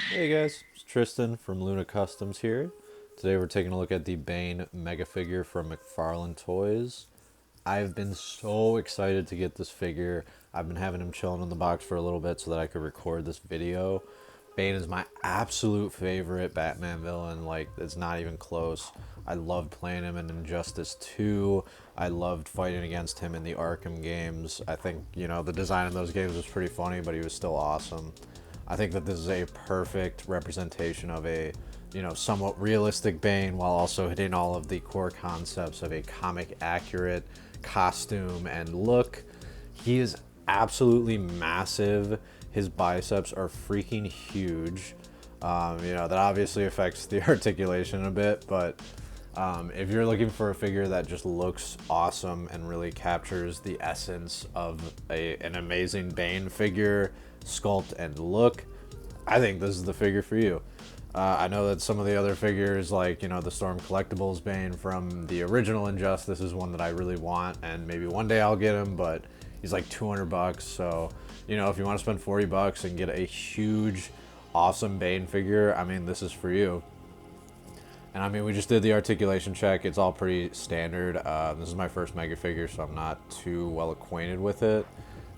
Hey guys, it's Tristan from Luna Customs here. Today we're taking a look at the Bane Megafigure from McFarlane Toys. I've been so excited to get this figure. I've been having him chilling in the box for a little bit so that I could record this video. Bane is my absolute favorite Batman villain, like it's not even close. I loved playing him in Injustice 2. I loved fighting against him in the Arkham games. I think, you know, the design in those games was pretty funny, but he was still awesome. I think that this is a perfect representation of a, you know, somewhat realistic Bane while also hitting all of the core concepts of a comic accurate costume and look. He is absolutely massive. His biceps are freaking huge. You know, that obviously affects the articulation a bit, but if you're looking for a figure that just looks awesome and really captures the essence of an amazing Bane figure, sculpt and look, I think this is the figure for you. I know that some of the other figures, like, you know, the Storm Collectibles Bane from the original Injustice is one that I really want, and maybe one day I'll get him, but he's like 200 bucks. So, you know, if you want to spend 40 bucks and get a huge, awesome Bane figure, I mean, this is for you. And I mean, we just did the articulation check. It's all pretty standard. This is my first Mega figure, so I'm not too well acquainted with it.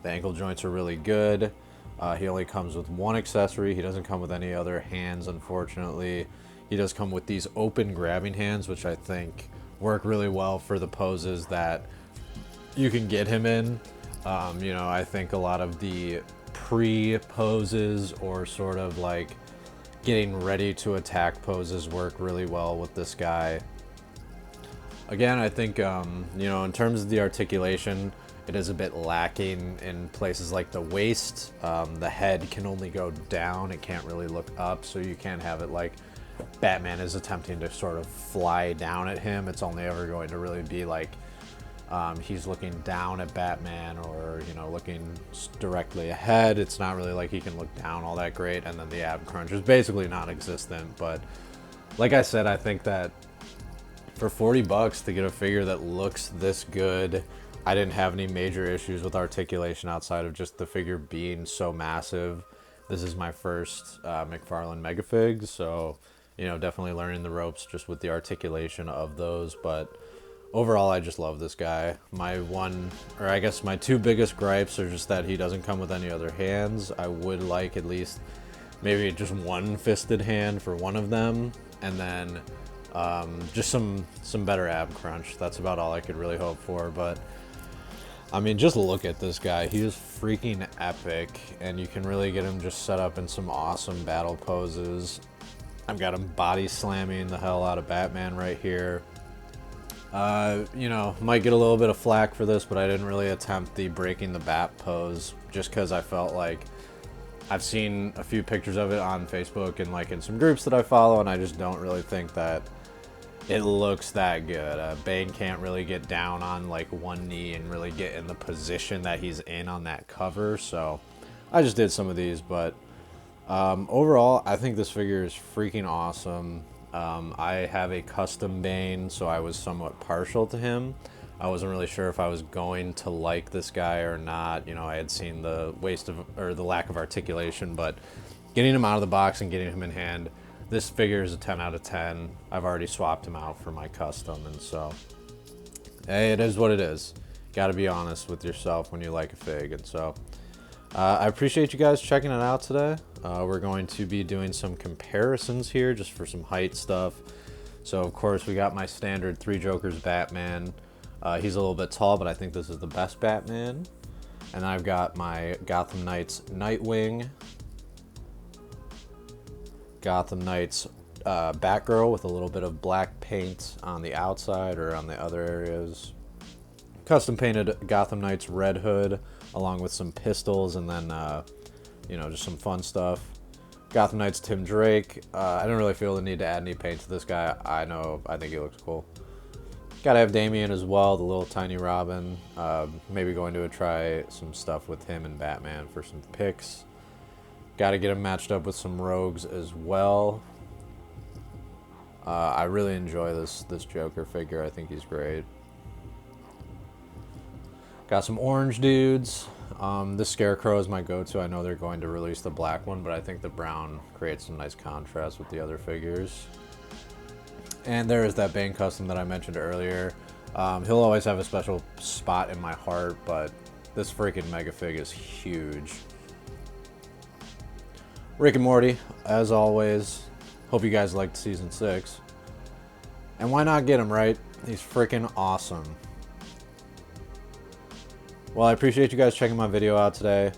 The ankle joints are really good. He only comes with one accessory. He doesn't come with any other hands, unfortunately. He does come with these open grabbing hands, which I think work really well for the poses that you can get him in. You know, I think a lot of the pre-poses or sort of like getting ready to attack poses work really well with this guy. Again, I think, you know, in terms of the articulation, it is a bit lacking in places like the waist. The head can only go down. It can't really look up, so you can't have it like Batman is attempting to sort of fly down at him. It's only ever going to really be like he's looking down at Batman, or, you know, looking directly ahead. It's not really like he can look down all that great, and then the ab crunch is basically non-existent. But like I said, I think that for 40 bucks to get a figure that looks this good, I didn't have any major issues with articulation outside of just the figure being so massive. This is my first McFarlane Megafig, so, you know, definitely learning the ropes just with the articulation of those. But overall, I just love this guy. My one, or I guess my two biggest gripes are just that he doesn't come with any other hands. I would like at least maybe just one fisted hand for one of them, and then just some better ab crunch. That's about all I could really hope for. But I mean, just look at this guy. He is freaking epic, and you can really get him just set up in some awesome battle poses. I've got him body slamming the hell out of Batman right here. You know, might get a little bit of flack for this, but I didn't really attempt the breaking the bat pose just because I felt like I've seen a few pictures of it on Facebook and like in some groups that I follow, and I just don't really think that it looks that good. Bane can't really get down on like one knee and really get in the position that he's in on that cover, so I just did some of these. But overall, I think this figure is freaking awesome. I have a custom Bane, so I was somewhat partial to him. I wasn't really sure if I was going to like this guy or not. You know, I had seen the the lack of articulation, but getting him out of the box and getting him in hand, this figure is a 10 out of 10. I've already swapped him out for my custom, and so, hey, it is what it is. Got to be honest with yourself when you like a fig, and so I appreciate you guys checking it out today. We're going to be doing some comparisons here just for some height stuff. So, of course, we got my standard Three Jokers Batman. He's a little bit tall, but I think this is the best Batman. And I've got my Gotham Knights Nightwing, Gotham Knights Batgirl with a little bit of black paint on the outside or on the other areas. Custom painted Gotham Knights Red Hood along with some pistols, and then you know, just some fun stuff. Gotham Knights Tim Drake. I don't really feel the need to add any paint to this guy. I think he looks cool. Gotta have Damien as well, the little tiny Robin. Maybe going to try some stuff with him and Batman for some picks. Gotta get him matched up with some rogues as well. I really enjoy this Joker figure. I think he's great. Got some orange dudes. This Scarecrow is my go-to. I know they're going to release the black one, but I think the brown creates some nice contrast with the other figures. And there is that Bane custom that I mentioned earlier. He'll always have a special spot in my heart, but this freaking Megafig is huge. Rick and Morty, as always. Hope you guys liked Season 6. And why not get him, right? He's freaking awesome. Well, I appreciate you guys checking my video out today.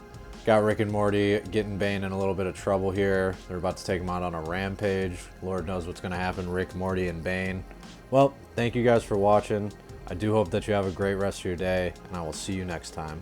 Got Rick and Morty getting Bane in a little bit of trouble here. They're about to take him out on a rampage. Lord knows what's going to happen. Rick, Morty, and Bane. Well, thank you guys for watching. I do hope that you have a great rest of your day, and I will see you next time.